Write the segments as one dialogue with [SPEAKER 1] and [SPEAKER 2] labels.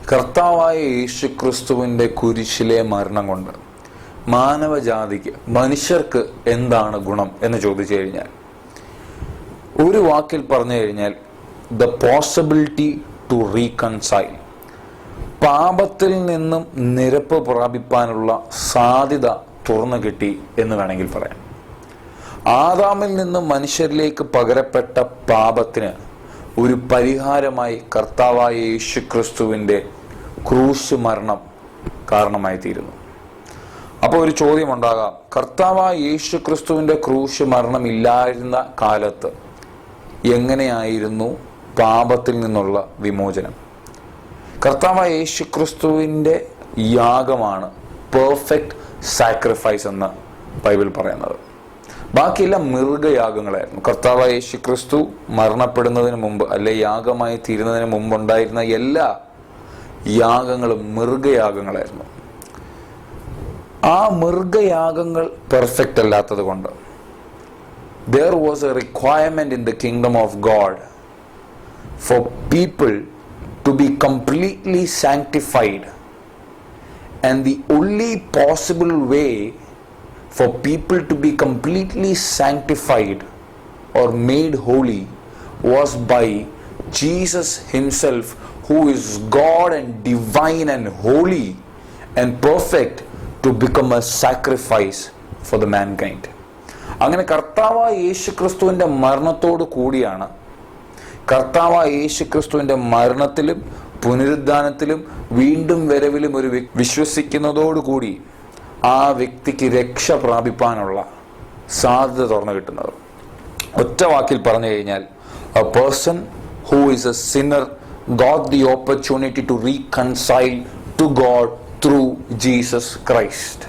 [SPEAKER 1] കർത്താവായ യേശു ക്രിസ്തുവിൻ്റെ കുരിശിലെ മരണം കൊണ്ട് മാനവജാതിക്ക്, മനുഷ്യർക്ക് എന്താണ് ഗുണം എന്ന് ചോദിച്ചു കഴിഞ്ഞാൽ, ഒരു വാക്കിൽ പറഞ്ഞു കഴിഞ്ഞാൽ ദ പോസിബിലിറ്റി ടു റീകൺസൈൽ, പാപത്തിൽ നിന്നും നിരപ്പ് പ്രാപിപ്പാനുള്ള സാധ്യത തുറന്നു കിട്ടി എന്ന് വേണമെങ്കിൽ പറയാം. ആദാമിൽ നിന്നും മനുഷ്യരിലേക്ക് പകരപ്പെട്ട പാപത്തിന് ഒരു പരിഹാരമായി കർത്താവായ യേശു ക്രിസ്തുവിൻ്റെ ക്രൂശ് മരണം കാരണമായി തീരുന്നു. അപ്പോൾ ഒരു ചോദ്യം ഉണ്ടാകാം, കർത്താവായ യേശു ക്രിസ്തുവിൻ്റെ ക്രൂശ് മരണം ഇല്ലായിരുന്ന കാലത്ത് എങ്ങനെയായിരുന്നു പാപത്തിൽ നിന്നുള്ള വിമോചനം? കർത്താവായ യേശു ക്രിസ്തുവിൻ്റെ യാഗമാണ് പെർഫെക്റ്റ് സാക്രിഫൈസ് എന്ന് ബൈബിൾ പറയുന്നത്. ബാക്കിയെല്ലാം മൃഗയാഗങ്ങളായിരുന്നു. കർത്താവായ യേശു ക്രിസ്തു മരണപ്പെടുന്നതിന് മുമ്പ്, അല്ലെ യാഗമായി തീരുന്നതിന് മുമ്പുണ്ടായിരുന്ന എല്ലാ യാഗങ്ങളും മൃഗയാഗങ്ങളായിരുന്നു. ആ മൃഗയാഗങ്ങൾ പെർഫെക്റ്റ് അല്ലാത്തത് കൊണ്ട് there was a requirement in the kingdom of God for people to be completely sanctified, and the only possible way for people to be completely sanctified or made holy was by Jesus himself, who is God and divine and holy and perfect, to become a sacrifice for the mankind. അങ്ങനെ കർത്താവായ യേശു ക്രിസ്തുവിൻ്റെ മരണത്തോടു കൂടിയാണ്, കർത്താവായ യേശു ക്രിസ്തുവിൻ്റെ മരണത്തിലും പുനരുദ്ധാനത്തിലും വീണ്ടും വരവിലും ഒരു വിശ്വസിക്കുന്നതോടുകൂടി ആ വ്യക്തിക്ക് രക്ഷ പ്രാപിപ്പാനുള്ള സാധ്യത തുറന്നു കിട്ടുന്നത്. ഒറ്റ വാക്കിൽ പറഞ്ഞു കഴിഞ്ഞാൽ, a person who is a sinner got the opportunity to reconcile to God through Jesus Christ.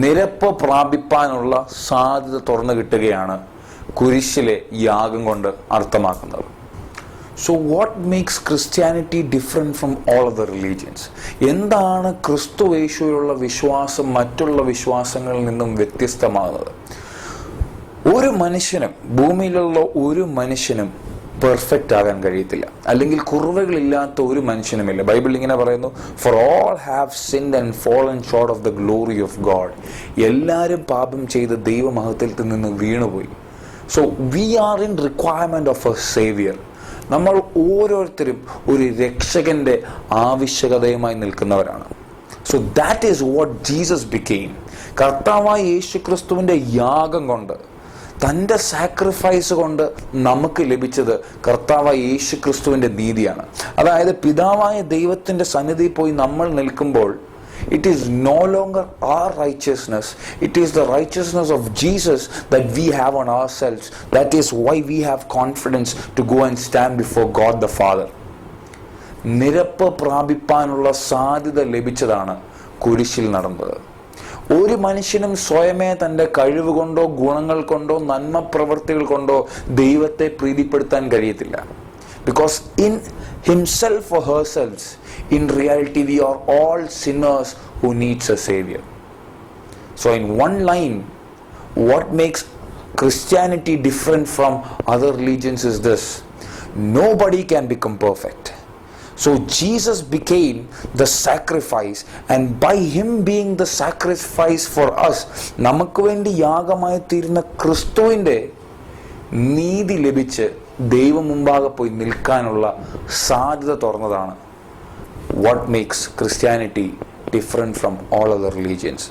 [SPEAKER 1] നിരപ്പ് പ്രാപിപ്പാനുള്ള സാധ്യത തുറന്നു കിട്ടുകയാണ് കുരിശിലെ യാഗം കൊണ്ട് അർത്ഥമാക്കുന്നത്. So what makes Christianity different from all other religions? എന്താണ് ക്രിസ്തു യേശുവിലുള്ള വിശ്വാസം മറ്റുള്ള വിശ്വാസങ്ങളിൽ നിന്നും വ്യത്യസ്തമാകുന്നത്? ഒരു മനുഷ്യനും, ഭൂമിയിലുള്ള ഒരു മനുഷ്യനും പെർഫെക്റ്റ് ആകാൻ കഴിയത്തില്ല, അല്ലെങ്കിൽ കുറവുകളില്ലാത്ത ഒരു മനുഷ്യനുമില്ല. ബൈബിൾ ഇങ്ങനെ പറയുന്നു, for all have sinned and fallen short of the glory of God. എല്ലാവരും പാപം ചെയ്ത് ദൈവമഹത്വത്തിൽ നിന്ന് വീണുപോയി. So we are in requirement of a saviour. നമ്മൾ ഓരോരുത്തരും ഒരു രക്ഷകന്റെ ആവശ്യകതയുമായി നിൽക്കുന്നവരാണ്. So that is what Jesus became. കർത്താവായ യേശു ക്രിസ്തുവിൻ്റെ യാഗം കൊണ്ട്, തൻ്റെ സാക്രിഫൈസ് കൊണ്ട് നമുക്ക് ലഭിച്ചത് കർത്താവായ യേശു ക്രിസ്തുവിൻ്റെ നീതിയാണ്. അതായത് പിതാവായ ദൈവത്തിൻ്റെ സന്നിധിയിൽ പോയി നമ്മൾ നിൽക്കുമ്പോൾ, it is no longer our righteousness, it is the righteousness of Jesus that we have on ourselves. That is why we have confidence to go and stand before God the Father. നിരപ്പ് പ്രാപിപ്പാനുള്ള സാധ്യത ലഭിച്ചതാണ് കുരിശിൽ നടന്നത്. ഒരു മനുഷ്യനും സ്വയമേ തൻ്റെ കഴിവ് കൊണ്ടോ ഗുണങ്ങൾ കൊണ്ടോ നന്മ പ്രവൃത്തികൾ കൊണ്ടോ ദൈവത്തെ പ്രീതിപ്പെടുത്താൻ കഴിയത്തില്ല. Because in himself or herself, in reality we are all sinners who needs a savior. So in one line, what makes Christianity different from other religions is this: nobody can become perfect. So Jesus became the sacrifice, and by him being the sacrifice for us, നമുക്ക് വേണ്ടി യാഗമായി തീരുന്ന ക്രിസ്തുവിൻ്റെ നീതി ലഭിച്ച് ദൈവം മുമ്പാകെ പോയി നിൽക്കാനുള്ള സാധ്യത തുറന്നതാണ് what makes Christianity different from all other religions.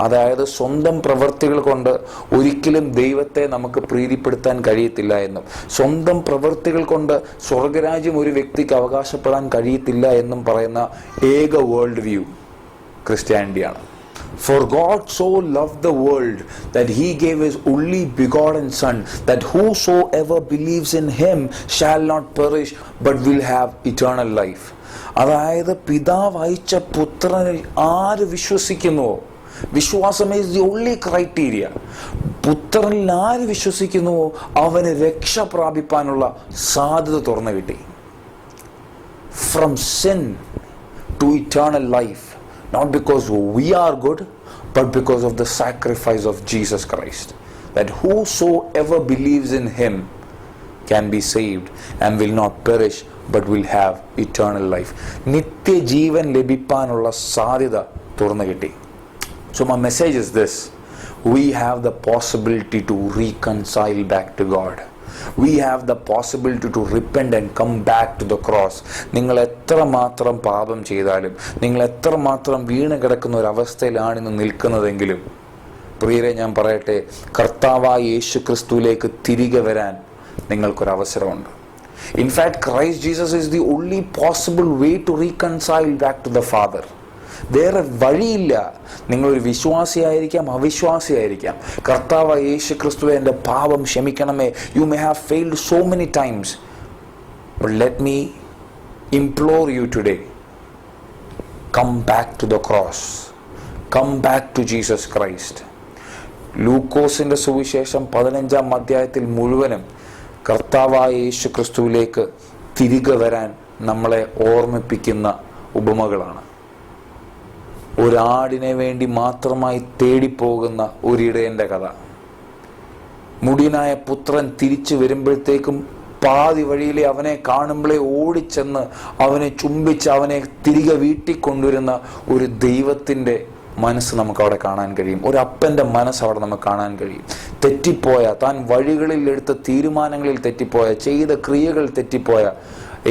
[SPEAKER 1] അതായത് സ്വന്തം പ്രവൃത്തികൾ കൊണ്ട് ഒരിക്കലും ദൈവത്തെ നമുക്ക് പ്രീതിപ്പെടുത്താൻ കഴിയത്തില്ല എന്നും, സ്വന്തം പ്രവൃത്തികൾ കൊണ്ട് സ്വർഗരാജ്യം ഒരു വ്യക്തിക്ക് അവകാശപ്പെടാൻ കഴിയത്തില്ല എന്നും പറയുന്ന ഏക വേൾഡ് വ്യൂ ക്രിസ്ത്യാനിറ്റിയാണ്. For God so loved the world that he gave his only begotten Son, that whosoever believes in him shall not perish but will have eternal life. അതായത് പിതാവ് അയച്ച പുത്രനിൽ ആര് വിശ്വസിക്കുന്നുവോ, വിശ്വാസം ഈസ് ദി ഓൺലി ക്രൈറ്റീരിയ. പുത്രനിൽ ആര് വിശ്വസിക്കുന്നുവോ അവന് രക്ഷ പ്രാപിപ്പാനുള്ള സാധ്യത തുറന്നു കിട്ടി. From sin to eternal life, not because we are good, but because of the sacrifice of Jesus Christ, that whosoever believes in him can be saved and will not perish but will have eternal life. നിത്യജീവൻ ലഭിക്കാനുള്ള സാധ്യത തുറന്നു കിട്ടി. So my message is this: we have the possibility to reconcile back to God. We have the possibility to repent and come back to the cross. നിങ്ങൾ എത്രമാത്രം പാപം ചെയ്താലും, നിങ്ങൾ എത്രമാത്രം വീണ് കിടക്കുന്ന ഒരു അവസ്ഥയിലാണ് ഇന്ന് നിൽക്കുന്നതെങ്കിലും, പ്രിയരെ ഞാൻ പറയട്ടെ, കർത്താവായ യേശു ക്രിസ്തുവിലേക്ക് തിരികെ വരാൻ നിങ്ങൾക്കൊരവസരമുണ്ട്. In fact, Christ Jesus is the only possible way to reconcile back to the Father. വേറെ വഴിയില്ല. നിങ്ങളൊരു വിശ്വാസിയായിരിക്കാം, അവിശ്വാസിയായിരിക്കാം. കർത്താവ് യേശു ക്രിസ്തുവേ എൻ്റെ പാപം ക്ഷമിക്കണമേ. You may have failed so many times, but let me implore you today, come back to the cross. Come back to Jesus Christ. ലൂക്കോസിന്റെ സുവിശേഷം 15-ാം അധ്യായത്തിൽ മുഴുവനും കർത്താവായ യേശു ക്രിസ്തുവിലേക്ക് തിരികെ വരാൻ നമ്മളെ ഓർമ്മിപ്പിക്കുന്ന ഉപമകളാണ്. ഒരാടിനെ വേണ്ടി മാത്രമായി തേടിപ്പോകുന്ന ഒരിടയൻ്റെ കഥ. മുടിയനായ പുത്രൻ തിരിച്ചു വരുമ്പോഴത്തേക്കും പാതി വഴിയിലെ അവനെ കാണുമ്പോഴേ ഓടിച്ചെന്ന് അവനെ ചുംബിച്ച് അവനെ തിരികെ വീട്ടിൽ കൊണ്ടുവരുന്ന ഒരു ദൈവത്തിൻ്റെ മനസ്സ് നമുക്ക് അവിടെ കാണാൻ കഴിയും. ഒരു അപ്പൻ്റെ മനസ്സ് അവിടെ നമുക്ക് കാണാൻ കഴിയും. തെറ്റിപ്പോയ, താൻ വഴികളിൽ എടുത്ത തീരുമാനങ്ങളിൽ തെറ്റിപ്പോയ, ചെയ്ത ക്രിയകൾ തെറ്റിപ്പോയ,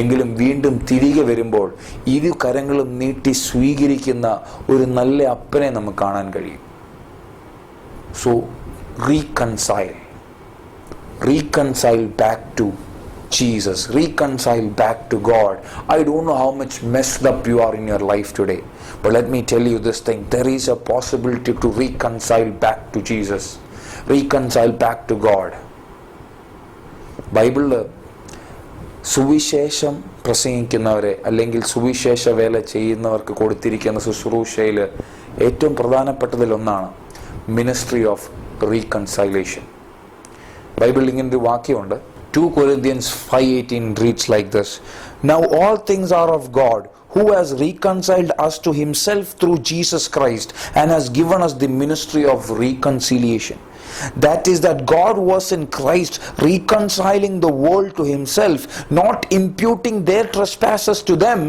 [SPEAKER 1] എങ്കിലും വീണ്ടും തിരികെ വരുമ്പോൾ ഇരു കരങ്ങളും നീട്ടി സ്വീകരിക്കുന്ന ഒരു നല്ല അപ്പനെ നമുക്ക് കാണാൻ കഴിയും. So reconcile back to Jesus, reconcile back to God. I don't know how much messed up you are in your life today, but let me tell you this thing: there is a possibility to reconcile back to Jesus, reconcile back to God. ബൈബിളിൽ സുവിശേഷം പ്രസംഗിക്കുന്നവരെ അല്ലെങ്കിൽ സുവിശേഷ വേല ചെയ്യുന്നവർക്ക് കൊടുത്തിരിക്കുന്ന ശുശ്രൂഷയിൽ ഏറ്റവും പ്രധാനപ്പെട്ടതിലൊന്നാണ് ministry of റീകൺസൈലേഷൻ. ബൈബിളിൽ ഇങ്ങനൊരു വാക്യമുണ്ട്. 2 Corinthians 5:18 reads like this: Now all things are of God, who has reconciled us to himself through Jesus Christ and has given us the ministry of reconciliation. That is, that God was in Christ reconciling the world to himself, not imputing their trespasses to them,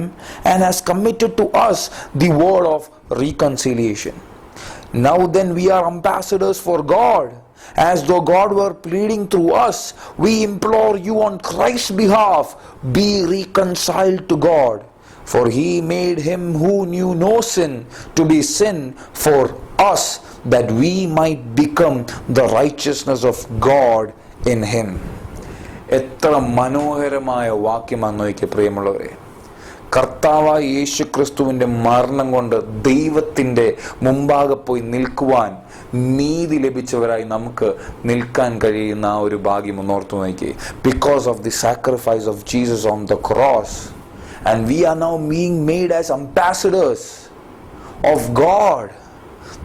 [SPEAKER 1] and has committed to us the word of reconciliation. Now then we are ambassadors for God, as though God were pleading through us. We implore you on Christ's behalf, be reconciled to God. For he made him who knew no sin to be sin for us, that we might become the righteousness of God in him. എത്ര മനോഹരമായ വാക്യമാണെന്നൊക്കെ പ്രിയമുള്ളവരെ. കർത്താവായ യേശു ക്രിസ്തുവിൻ്റെ മരണം കൊണ്ട് ദൈവത്തിൻ്റെ മുമ്പാകെ പോയി നിൽക്കുവാൻ, നീതി ലഭിച്ചവരായി നമുക്ക് നിൽക്കാൻ കഴിയുന്ന ആ ഒരു ഭാഗ്യം ഒന്നോർത്തു നോക്കി. Because of the sacrifice of Jesus on the cross, and we are now being made as ambassadors of God,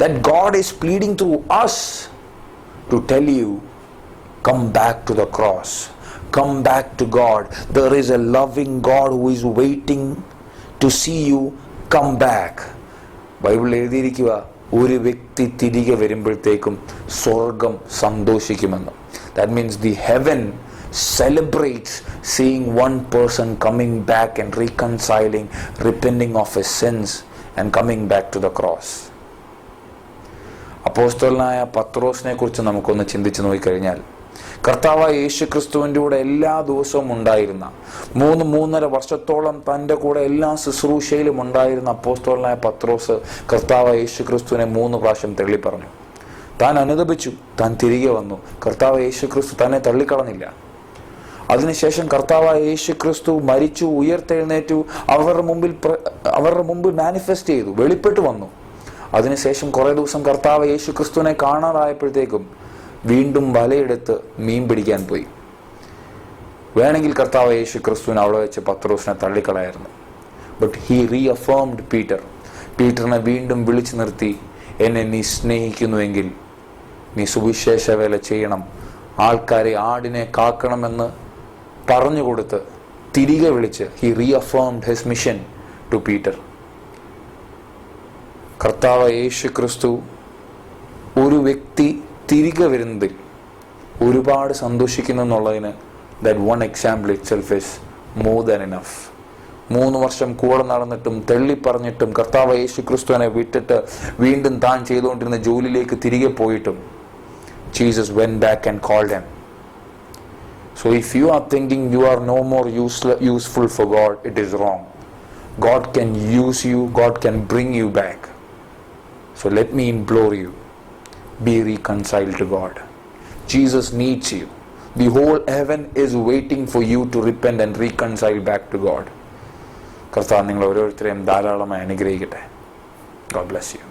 [SPEAKER 1] that God is pleading through us to tell you, come back to the cross, come back to God. There is a loving God who is waiting to see you come back. ബൈബിളിൽ എഴുതിയിരിക്കുക, ഒരു വ്യക്തി തിരികെ വരുമ്പോഴത്തേക്കും സ്വർഗം സന്തോഷിക്കുമെന്ന്. That means the heaven celebrates seeing one person coming back and reconciling, repenting of his sins and coming back to the cross. അപ്പോസ്തലനായ പത്രോസിനെ കുറിച്ച് നമുക്കൊന്ന് ചിന്തിച്ചു നോക്കിക്കഴിഞ്ഞാൽ, കർത്താവായ യേശു ക്രിസ്തുവിൻ്റെ കൂടെ എല്ലാ ദിവസവും ഉണ്ടായിരുന്ന 3.5 വർഷത്തോളം തൻ്റെ കൂടെ എല്ലാ ശുശ്രൂഷയിലും ഉണ്ടായിരുന്ന അപ്പോസ്തലനായ പത്രോസ് കർത്താവായ യേശു ക്രിസ്തുവിനെ 3 പ്രാവശ്യം തള്ളി പറഞ്ഞു. താൻ അനുതപിച്ചു, താൻ തിരികെ വന്നു. കർത്താവായ യേശു ക്രിസ്തു തന്നെ തള്ളിക്കളഞ്ഞില്ല. അതിനുശേഷം കർത്താവായ യേശു ക്രിസ്തു മരിച്ചു, ഉയർത്തെഴുന്നേറ്റു, അവരുടെ മുമ്പിൽ മാനിഫെസ്റ്റ് ചെയ്തു, വെളിപ്പെട്ട് വന്നു. അതിനുശേഷം കുറേ ദിവസം കർത്താവ് യേശു ക്രിസ്തുവിനെ കാണാതായപ്പോഴത്തേക്കും വീണ്ടും വലയെടുത്ത് മീൻ പിടിക്കാൻ പോയി. വേണമെങ്കിൽ കർത്താവ് യേശു ക്രിസ്തുവിനെ അവിടെ വെച്ച് പത്രോസിനെ തള്ളിക്കളയായിരുന്നു. ബട്ട് ഹി റീഅഫേംഡ് പീറ്ററിനെ വീണ്ടും വിളിച്ചു നിർത്തി, എന്നെ നീ സ്നേഹിക്കുന്നുവെങ്കിൽ നീ സുവിശേഷ വേല ചെയ്യണം, ആൾക്കാരെ ആടിനെ കാക്കണമെന്ന് പറഞ്ഞുകൊടുത്ത് തിരികെ വിളിച്ച് he reaffirmed his mission to Peter. കർത്താവ് യേശു ക്രിസ്തു ഒരു വ്യക്തി തിരികെ വരുന്നതിൽ ഒരുപാട് സന്തോഷിക്കുന്നു എന്നുള്ളതിന് that one example itself is more than enough. 3 വർഷം കൂടെ നടന്നിട്ടും തള്ളിപ്പറഞ്ഞിട്ടും കർത്താവ് യേശു ക്രിസ്തുവിനെ വിട്ടിട്ട് വീണ്ടും താൻ ചെയ്തുകൊണ്ടിരുന്ന ജോലിയിലേക്ക് തിരികെ പോയിട്ടും Jesus went back and called him. So if you are thinking you are no more useful for God, it is wrong. God can use you, God can bring you back. So let me implore you, be reconciled to God. Jesus needs you. The whole heaven is waiting for you to repent and reconcile back to God. കർത്താവ് നിങ്ങൾ ഓരോരുത്തരെയും ധാരാളമായി അനുഗ്രഹിക്കട്ടെ. God bless you.